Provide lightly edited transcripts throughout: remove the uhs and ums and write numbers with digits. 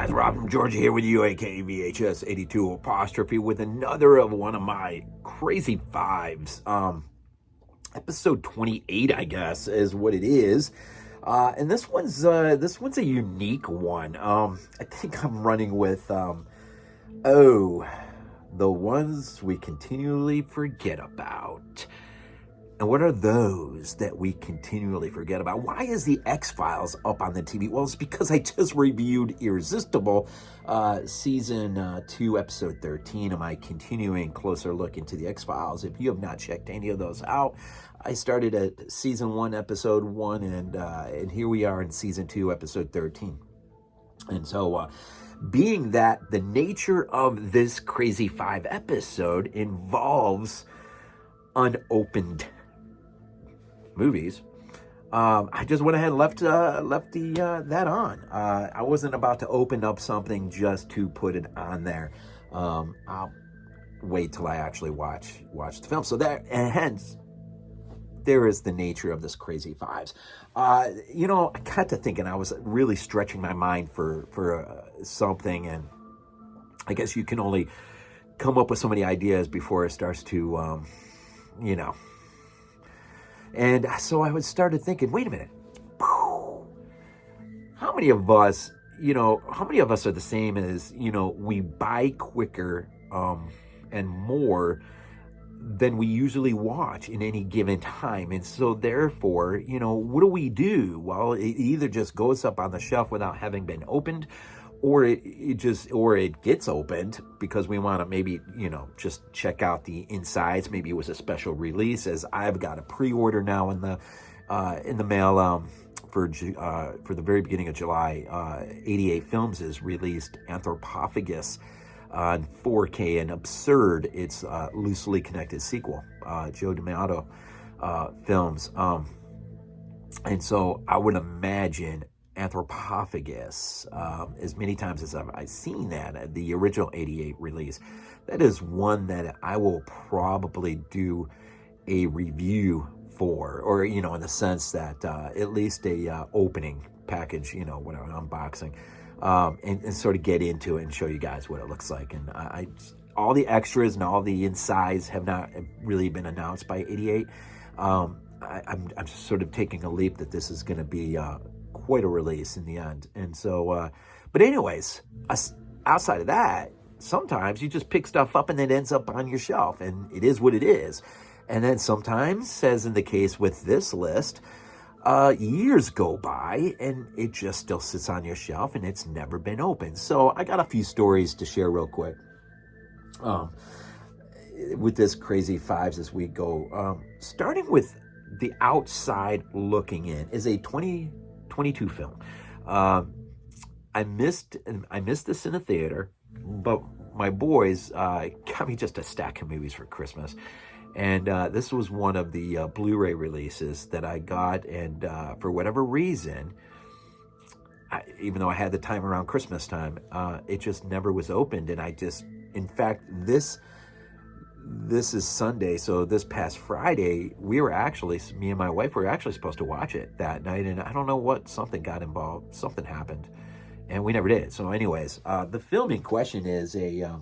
guys, Rob from Georgia here with you, aka VHS 82 apostrophe, with another of one of my crazy fives. Episode 28, I guess, is what it is. And this one's a unique one. I think I'm running with the ones we continually forget about. And what are those that we continually forget about? Why is the X-Files up on the TV? Well, it's because I just reviewed Irresistible, Season 2, Episode 13, of my continuing closer look into the X-Files. If you have not checked any of those out, I started at Season 1, Episode 1, and here we are in Season 2, Episode 13. And so, being that the nature of this Crazy 5 episode involves unopened movies, I just went ahead and left that on. I wasn't about to open up something just to put it on there. I'll wait till I actually watch the film. So that, and hence, there is the nature of this Crazy Fives. I got to thinking, I was really stretching my mind for something, and I guess you can only come up with so many ideas before it starts to, And so I started thinking, wait a minute, how many of us are the same as, we buy quicker and more than we usually watch in any given time. And so therefore, what do? Well, it either just goes up on the shelf without having been opened, or it gets opened because we want to maybe, just check out the insides. Maybe it was a special release, as I've got a pre-order now in the mail for the very beginning of July. 88 Films has released Anthropophagus on 4K, an absurd, it's loosely connected sequel, Joe D'Amato films. And so I would imagine Anthropophagus, as many times as I've seen that, the original 88 release, that is one that I will probably do a review for, or, in the sense that at least a opening package, when I'm unboxing, and sort of get into it and show you guys what it looks like. And I all the extras and all the insides have not really been announced by 88. I'm just sort of taking a leap that this is going to be quite a release in the end. And so, but anyways, outside of that, sometimes you just pick stuff up and it ends up on your shelf, and it is what it is. And then sometimes, as in the case with this list, years go by and it just still sits on your shelf and it's never been opened. So I got a few stories to share real quick with this Crazy Fives as we go. Starting with the outside looking in is a 2022 film. I missed this in the theater, but my boys got me just a stack of movies for Christmas. And this was one of the Blu-ray releases that I got, and for whatever reason, even though I had the time around Christmas time, it just never was opened. And in fact, this is Sunday, so this past Friday, me and my wife were actually supposed to watch it that night, and I don't know what, something got involved, something happened, and we never did. So anyways, the film in question is a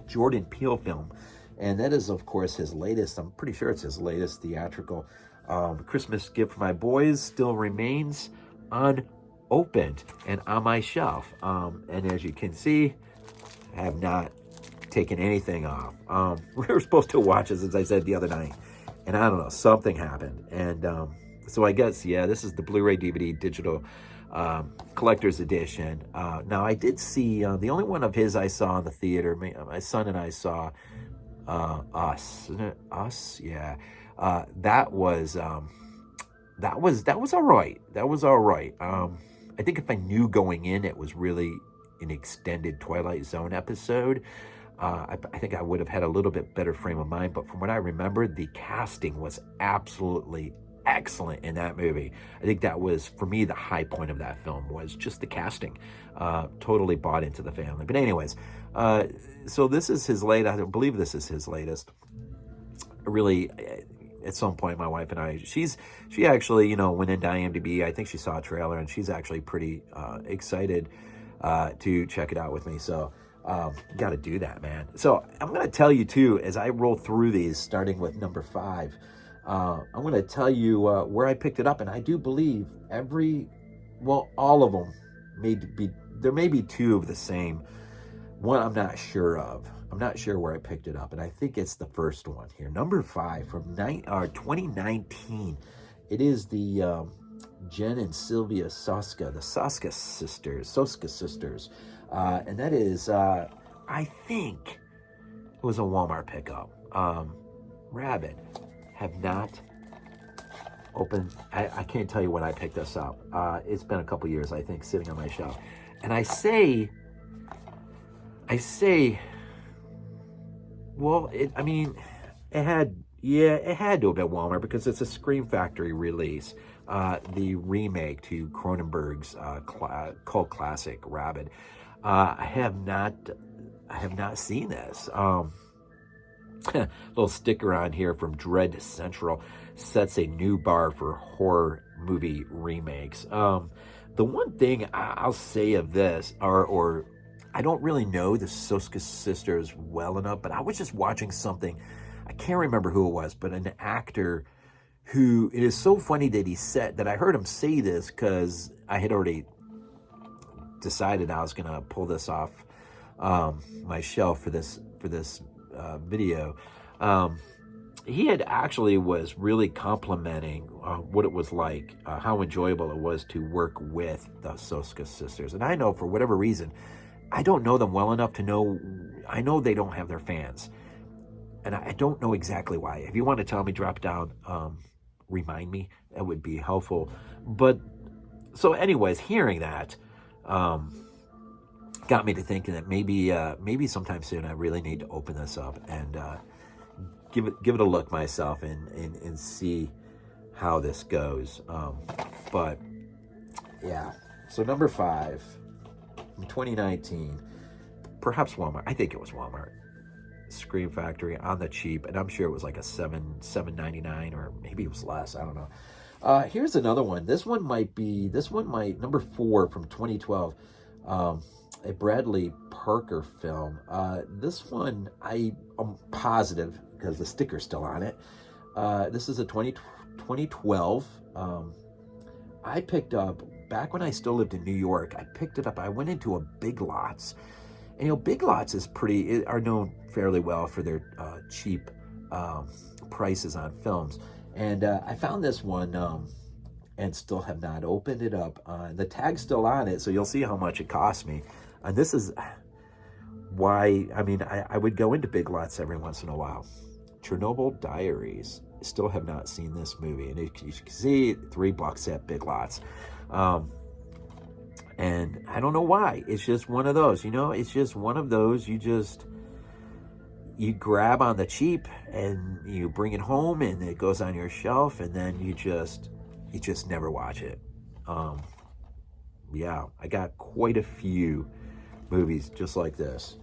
Jordan Peele film. And that is, of course, his latest. I'm pretty sure it's his latest theatrical Christmas gift for my boys. Still remains unopened and on my shelf. And as you can see, I have not taken anything off. We were supposed to watch this, as I said, the other night. And I don't know, something happened. And so I guess, this is the Blu-ray DVD digital collector's edition. Now, I did see, the only one of his I saw in the theater, my son and I saw Us, isn't it? Us, yeah. That was all right. That was all right. I think if I knew going in it was really an extended Twilight Zone episode, I think I would have had a little bit better frame of mind. But from what I remember, the casting was absolutely excellent in that movie. I think that was, for me, the high point of that film was just the casting. Totally bought into the family. But anyways, so this is his latest. I believe this is his latest. Really, at some point, my wife and I, she actually, went into IMDb. I think she saw a trailer, and she's actually pretty excited to check it out with me. So got to do that, man. So I'm going to tell you too, as I roll through these, starting with number 5, I'm going to tell you where I picked it up. And I do believe all of them there may be 2 of the same. One I'm not sure of. I'm not sure where I picked it up, and I think it's the first one here. Number 5 from 2019. It is the Jen and Sylvia Soska, the Soska sisters. And that is, I think it was a Walmart pickup. Rabid. Have not opened. I can't tell you when I picked this up. It's been a couple years, I think, sitting on my shelf. And I say, well, it had to have been Walmart because it's a Scream Factory release, the remake to Cronenberg's cult classic Rabid. I have not seen this. Little sticker on here from Dread Central sets a new bar for horror movie remakes. The one thing I'll say of this, or I don't really know the Soska sisters well enough, but I was just watching something. I can't remember who it was, but an actor who, it is so funny that he said, that I heard him say this because I had already decided I was going to pull this off my shelf for this video. He had actually was really complimenting what it was like, how enjoyable it was to work with the Soska sisters. And I know for whatever reason, I don't know them well enough to know, I know they don't have their fans. And I don't know exactly why. If you want to tell me, drop down, remind me, that would be helpful. But, so anyways, hearing that got me to thinking that maybe sometime soon I really need to open this up and give it a look myself and see how this goes. But, yeah. So number 5. In 2019, perhaps Walmart. I think it was Walmart. Scream Factory on the cheap, and I'm sure it was like a $7.99 or maybe it was less. I don't know. Here's another one. This one might number 4 from 2012. A Bradley Parker film. This one I'm positive because the sticker's still on it. This is a 2012. I picked up. Back when I still lived in New York, I picked it up. I went into a Big Lots. And, Big Lots are known fairly well for their cheap prices on films. And I found this one and still have not opened it up. The tag's still on it, so you'll see how much it cost me. And this is why, I would go into Big Lots every once in a while. Chernobyl Diaries. Still have not seen this movie. And you can see $3 at Big Lots. And I don't know why. It's just one of those, it's just one of those you grab on the cheap and you bring it home and it goes on your shelf and then you just never watch it. Yeah, I got quite a few movies just like this.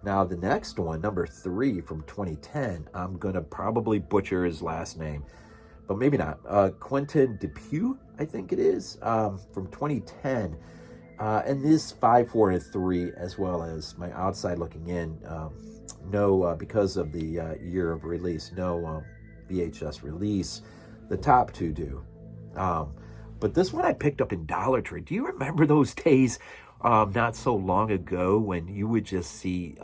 Now the next one, number 3 from 2010, I'm going to probably butcher his last name. But maybe not. Quentin Dupieux, I think it is, from 2010. And this 5, 4, and 3, as well as my outside looking in, because of the year of release, no VHS release. The top 2 do. But this one I picked up in Dollar Tree. Do you remember those days not so long ago when you would just see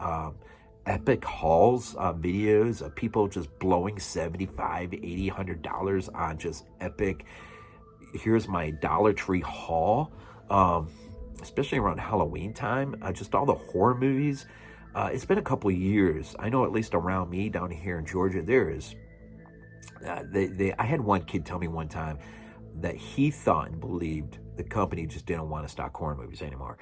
epic hauls, videos of people just blowing $75, $80, $100 on just epic, here's my Dollar Tree haul, especially around Halloween time, just all the horror movies. It's been a couple of years. I know at least around me down here in Georgia, there is, I had one kid tell me one time that he thought and believed the company just didn't want to stock horror movies anymore.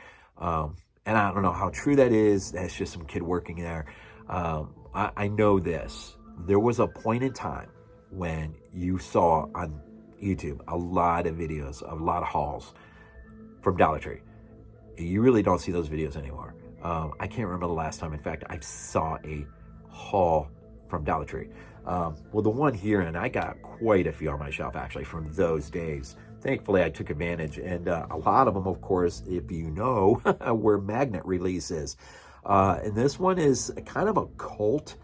And I don't know how true that is. That's just some kid working there. I know this. There was a point in time when you saw on YouTube a lot of videos, a lot of hauls from Dollar Tree. You really don't see those videos anymore. I can't remember the last time. In fact, I saw a haul from Dollar Tree. Well, the one here, and I got quite a few on my shelf actually from those days. Thankfully, I took advantage, and a lot of them, of course, if you know, were magnet releases. And this one is kind of a cult,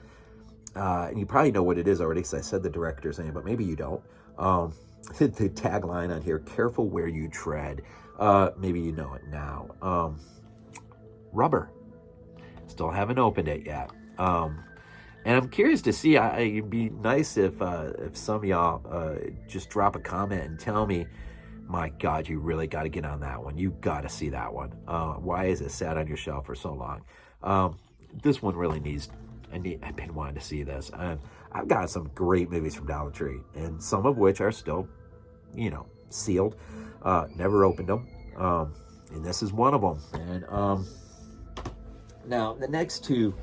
and you probably know what it is already because I said the director's name, but maybe you don't. The tagline on here: "Careful where you tread." Maybe you know it now. Rubber. Still haven't opened it yet. And I'm curious to see. It'd be nice if some of y'all just drop a comment and tell me, my God, you really got to get on that one. You got to see that one. Why is it sat on your shelf for so long? This one really needs. I've been wanting to see this. I've got some great movies from Dollar Tree, and some of which are still, sealed. Never opened them, and this is one of them. And now the next two.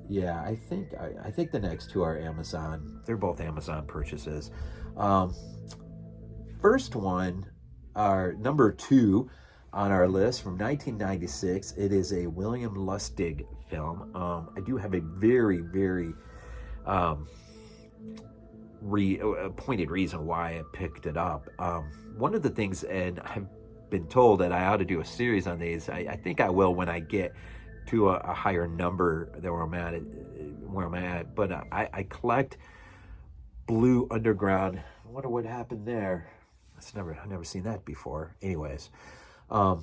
Yeah, I think the next two are Amazon. They're both Amazon purchases. First one, our number 2 on our list from 1996. It is a William Lustig film. I do have a very, very pointed reason why I picked it up. One of the things, and I've been told that I ought to do a series on these. I think I will when I get to a higher number than where I'm at. But I collect Blue Underground. I wonder what happened there. I've never seen that before. Anyways, okay,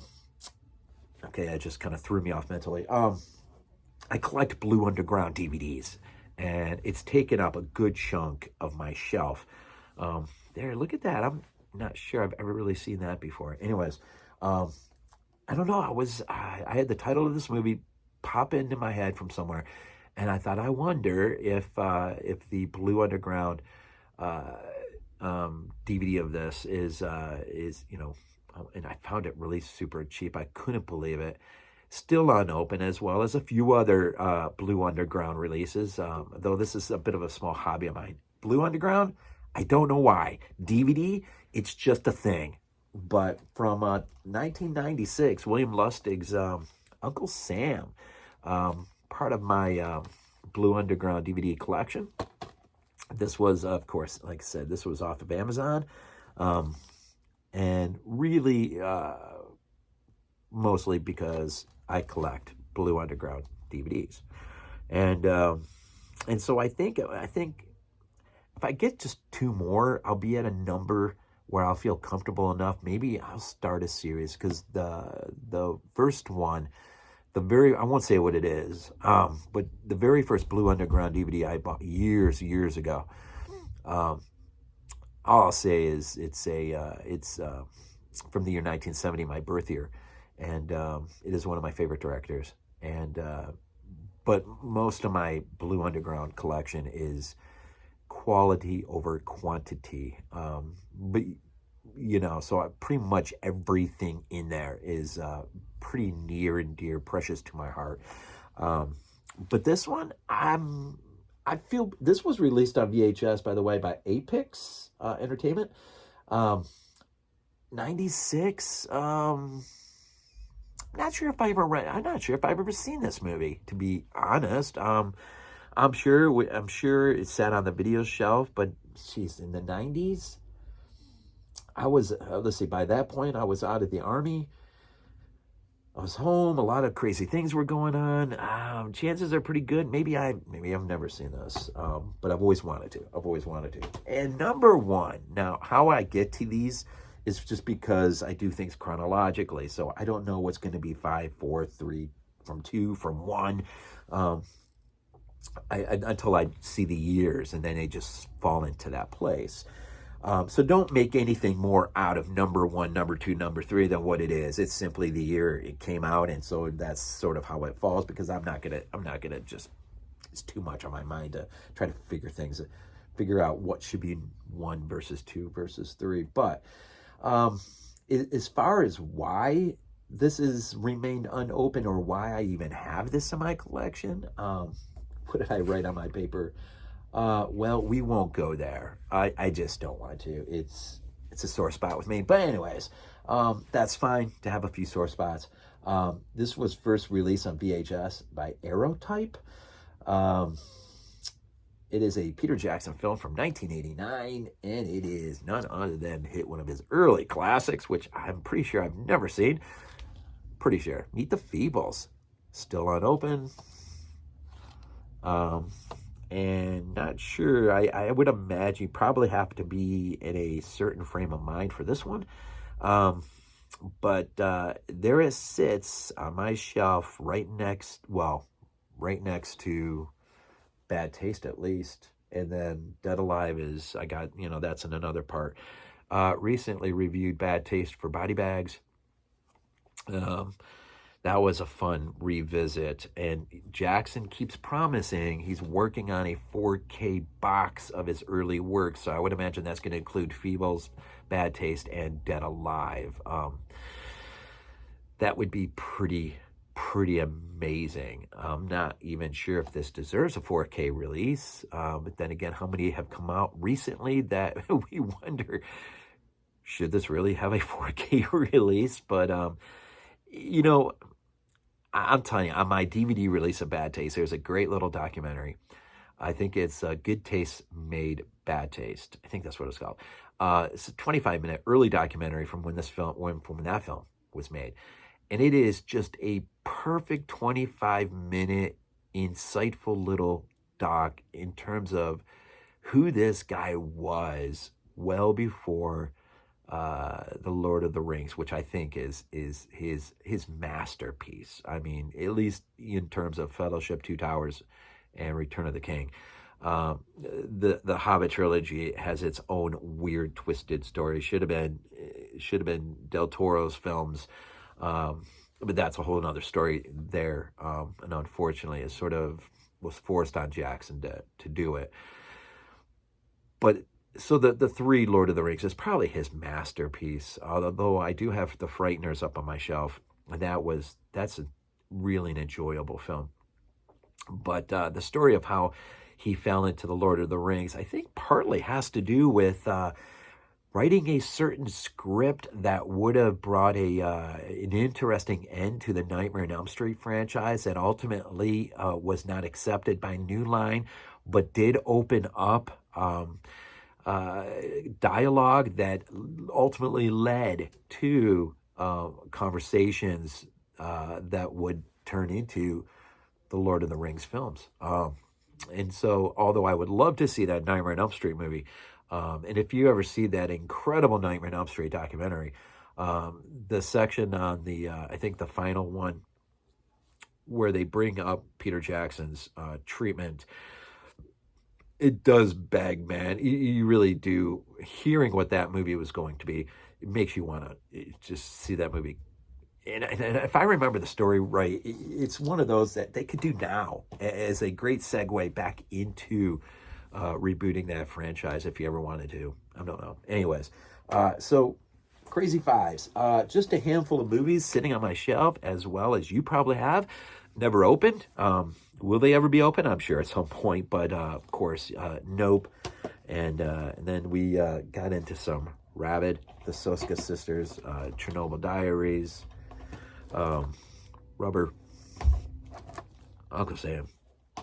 that just kind of threw me off mentally. I collect Blue Underground DVDs, and it's taken up a good chunk of my shelf. There, look at that. I'm not sure I've ever really seen that before. Anyways, I don't know. I had the title of this movie pop into my head from somewhere, and I thought, I wonder if the Blue Underground DVD of this is and I found it really super cheap. I couldn't believe it. Still unopened, as well as a few other Blue Underground releases, though this is a bit of a small hobby of mine. Blue Underground, I don't know why. DVD, it's just a thing. But from 1996, William Lustig's Uncle Sam, part of my Blue Underground DVD collection. This was, of course, like I said, this was off of Amazon. And really, mostly because I collect Blue Underground DVDs. And so I think if I get just 2 more, I'll be at a number where I'll feel comfortable enough. Maybe I'll start a series, because the first one, I won't say what it is, but the very first Blue Underground DVD I bought years ago. All I'll say is it's from the year 1970, my birth year, and it is one of my favorite directors. And but most of my Blue Underground collection is quality over quantity. But so pretty much everything in there is pretty near and dear, precious to my heart. But this one, I feel this was released on VHS, by the way, by Apex Entertainment. 96. I'm not sure if I've ever seen this movie, to be honest. I'm sure it sat on the video shelf, but geez, in the 90s, I was, let's see, by that point, I was out of the Army. I was home. A lot of crazy things were going on. Chances are pretty good. Maybe I've never seen this, but I've always wanted to. And number 1, now, how I get to these is just because I do things chronologically. So I don't know what's going to be 5, 4, 3, from 2, from 1. Until I see the years, and then they just fall into that place. So don't make anything more out of number 1, number 2, number 3 than what it is. It's simply the year it came out, and so that's sort of how it falls. Because I'm not gonna just. It's too much on my mind to try to figure out what should be 1 versus 2 versus 3. But as far as why this has remained unopened, or why I even have this in my collection, what did I write on my paper? Well, we won't go there. I just don't want to. It's a sore spot with me. But anyways, that's fine to have a few sore spots. This was first released on VHS by Aerotype. Um, it is a Peter Jackson film from 1989, and it is none other than hit one of his early classics, which I'm pretty sure I've never seen. Pretty sure. Meet the Feebles. Still unopened. And not sure. I would imagine you probably have to be in a certain frame of mind for this one. But there it sits on my shelf right next to Bad Taste, at least. And then Dead Alive is, I got, that's in another part. Recently reviewed Bad Taste for Body Bags. That was a fun revisit. And Jackson keeps promising he's working on a 4K box of his early work. So I would imagine that's going to include Feebles, Bad Taste, and Dead Alive. That would be pretty amazing. I'm not even sure if this deserves a 4K release. But then again, how many have come out recently that we wonder, should this really have a 4K release? But, I'm telling you, on my DVD release of Bad Taste, there's a great little documentary. I think it's Good Taste Made Bad Taste. I think that's what it's called. It's a 25-minute early documentary from when that film was made. And it is just a perfect 25-minute, insightful little doc in terms of who this guy was well before the Lord of the Rings, which I think is his masterpiece. I mean, at least in terms of Fellowship, Two Towers, and Return of the King. The Hobbit trilogy has its own weird, twisted story. Should have been Del Toro's films, but that's a whole other story there. And unfortunately, it sort of was forced on Jackson to do it. But so the three Lord of the Rings is probably his masterpiece. Although I do have The Frighteners up on my shelf, and that's a really an enjoyable film. But the story of how he fell into the Lord of the Rings, I think partly has to do with writing a certain script that would have brought an interesting end to the Nightmare on Elm Street franchise that ultimately was not accepted by New Line, but did open up dialogue that ultimately led to conversations that would turn into the Lord of the Rings films. And so, although I would love to see that Nightmare on Elm Street movie, and if you ever see that incredible Nightmare on Elm Street documentary, the section on I think the final one, where they bring up Peter Jackson's treatment, it does beg, man. You really do. Hearing what that movie was going to be, it makes you want to just see that movie. And if I remember the story right, it's one of those that they could do now as a great segue back into rebooting that franchise if you ever wanted to. I don't know. Anyways, so Crazy Fives. Just a handful of movies sitting on my shelf, as well as you probably have. Never opened. Will they ever be open? I'm sure at some point, but of course, nope. And then we got into some Rabid, the Soska Sisters, Chernobyl Diaries, Rubber, Uncle Sam,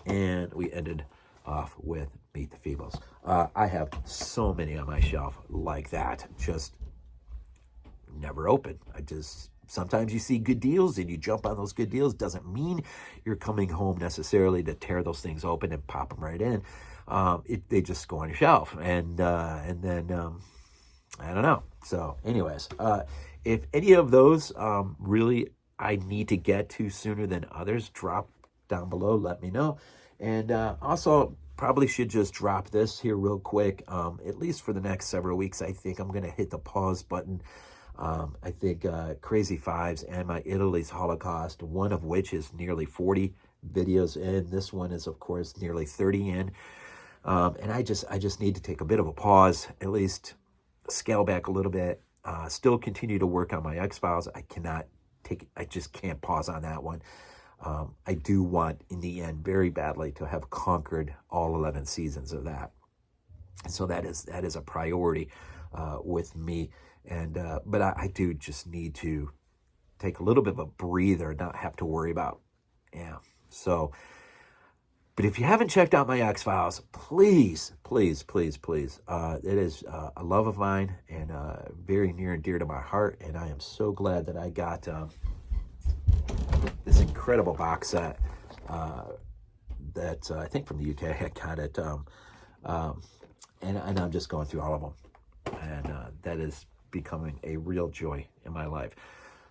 and we ended off with Meet the Feebles. I have so many on my shelf like that, just never open. Sometimes you see good deals and you jump on those good deals. Doesn't mean you're coming home necessarily to tear those things open and pop them right in. They just go on your shelf, and then I don't know. So, anyways, if any of those really I need to get to sooner than others, drop down below. Let me know, and also probably should just drop this here real quick. At least for the next several weeks, I think I'm gonna hit the pause button. I think Crazy Fives and my Italy's Holocaust, one of which is nearly 40 videos in. This one is, of course, nearly 30 in. And I just need to take a bit of a pause, at least scale back a little bit, still continue to work on my X-Files. I just can't pause on that one. I do want, in the end, very badly to have conquered all 11 seasons of that. So that is a priority with me. And but I do just need to take a little bit of a breather, not have to worry about. Yeah. So, but if you haven't checked out my X-Files, please, please, please, please. It is a love of mine and very near and dear to my heart. And I am so glad that I got this incredible box set that I think from the UK. I got it. And I'm just going through all of them. And that is becoming a real joy in my life.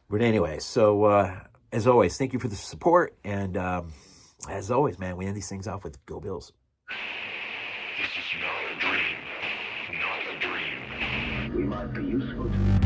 But anyway, so as always, thank you for the support. And as always, man, we end these things off with Go Bills. This is not a dream. Not a dream. We might be useful to